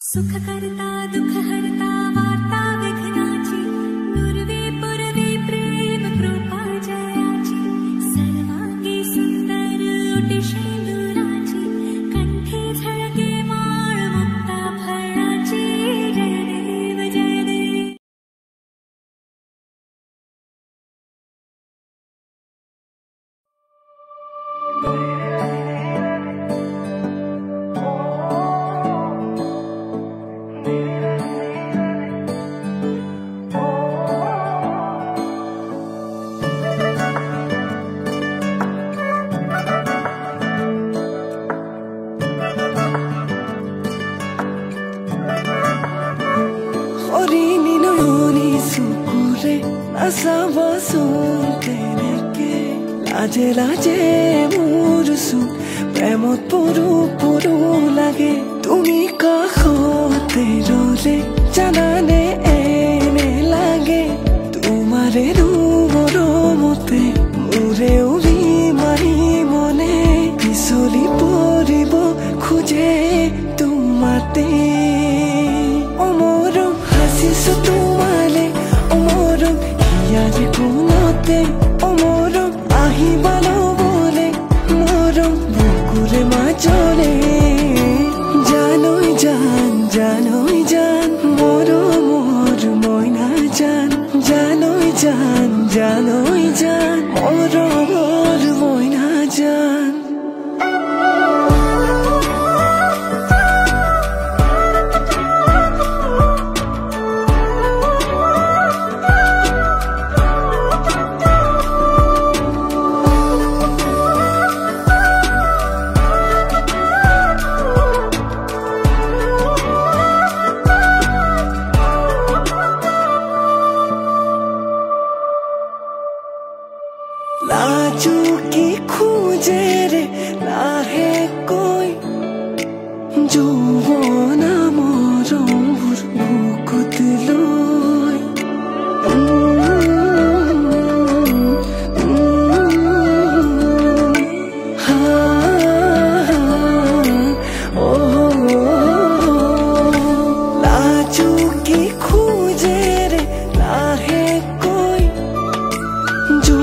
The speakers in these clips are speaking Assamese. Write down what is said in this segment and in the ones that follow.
सुख करता दुख हरता वार्ता विघ्नाची नुरवी पुरवी प्रेम कृपा जयाची सर्वांगी सुंदर ओटी शेंदुराची कंठी झळके माळ मुक्ता फळाची जय देव जय देव। लाजे लाजे मुरसु प्रेमत परू परू लागे तुमी काखते रले जानाने एने लागे तुमारे रूमते मोरे उरी मारी मने पिसली परिब खोजे तुमाते अमर हासिसु तुमाले अमर हियारे कोनते अमर আহিবালো বলে মরম বুকুরে মাঝলে জানোই জান জানোই জান মোর মোর ময়না জান জানোই জান জানোই জান মোর মোর ময়না জান। लाजू की खोजे रे लाहे कोई जो वो ना मोरों बुकुत लोई लाजू की खोजे रे लाहे कोई जो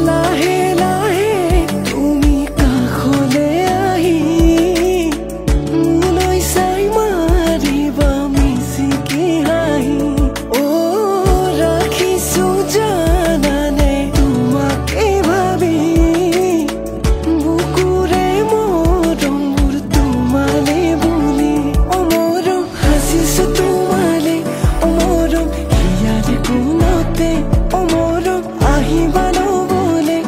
लाहे लाहे तुमी काखले आही मुलै साई मारिबा मिसिकी हाही ओ राखिसु जानाने तुमाके भाबी बुकुरे मोरम्बुर तुमाले बुली अमरम हासिसु तुमाले अमरम हियारे कोनते अमरम আহিবালো বলে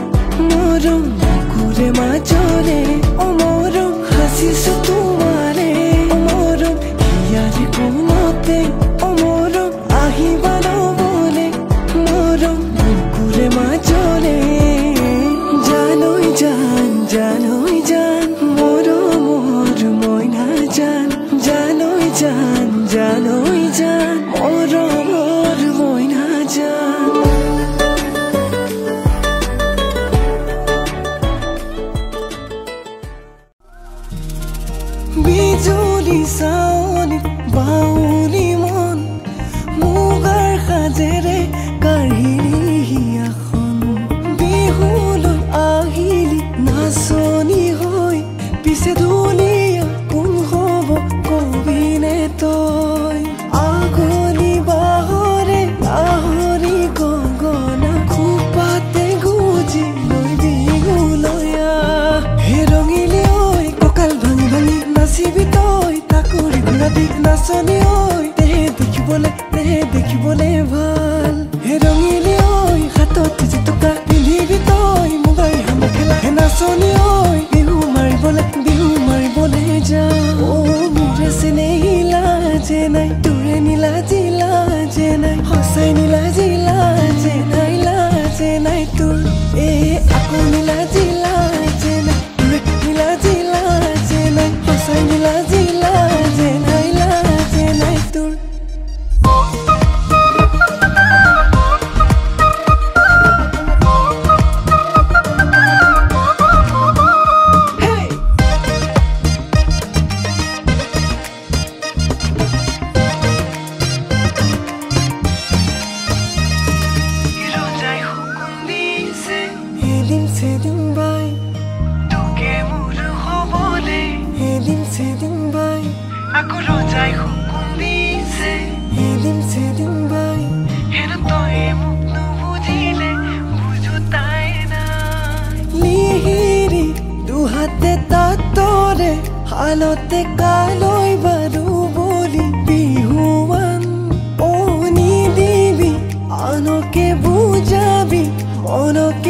মরম বুকুরে মাঝলে অমরম হাসিসু তোমারে অমরম হিয়ারে কোনতে অমরম আহিবালো বলে মরম বুকুরে মাঝলে জানোই জান জানোই জান মোর মোর ময়না জান জানোই জান জানোই জান মোর মোর ময়না জান। বিজুলি চাউনি বাউলি মন মুগাৰ সাজেৰে কাঢ়িলি হিয়াখন বিহুলৈ আহিলি নাচনি হৈ পিছে ধুনীয়া কোন হ'ব কবিনে তই আগলি বাহৰে আহৰি গগনা খোপাতে গুজি লৈ বিহুলয়া হে ৰঙিলি ঐ কঁকাল ভাঙি ভাঙি নাচিবি তই তাকৰি ঘূৰাবি নাচনি ঐ দেহে দেখিবলে ভাল হে ৰঙিলি ঐ হাতত জেতুকা পিন্ধিবি তই মুগাৰ হাম খেলা হে নাচনি ঐ বিহু মাৰিবলে যা অ মোৰে চেনেহী লাজে নাই তোৰে নীলাজি লাজে নাই সঁচাই নীলাজি লাজে নাই তোৰ আকৌ নীলাজি লাজে নাই তোৰে নীলাজি লাজে নাই সঁচাই নীলাজি সেদিন বাই আকৌ ৰজাই হুকুম দিছে সেদিন বাই হেনো তই মোক নুবুজিলে বুজোতাই নাই লিহিৰি দুহাতে তাতৰে হালতে কালৈ বাৰু বুলি বিহুৱান অ নিদিবি আনকে বুজাবি মনক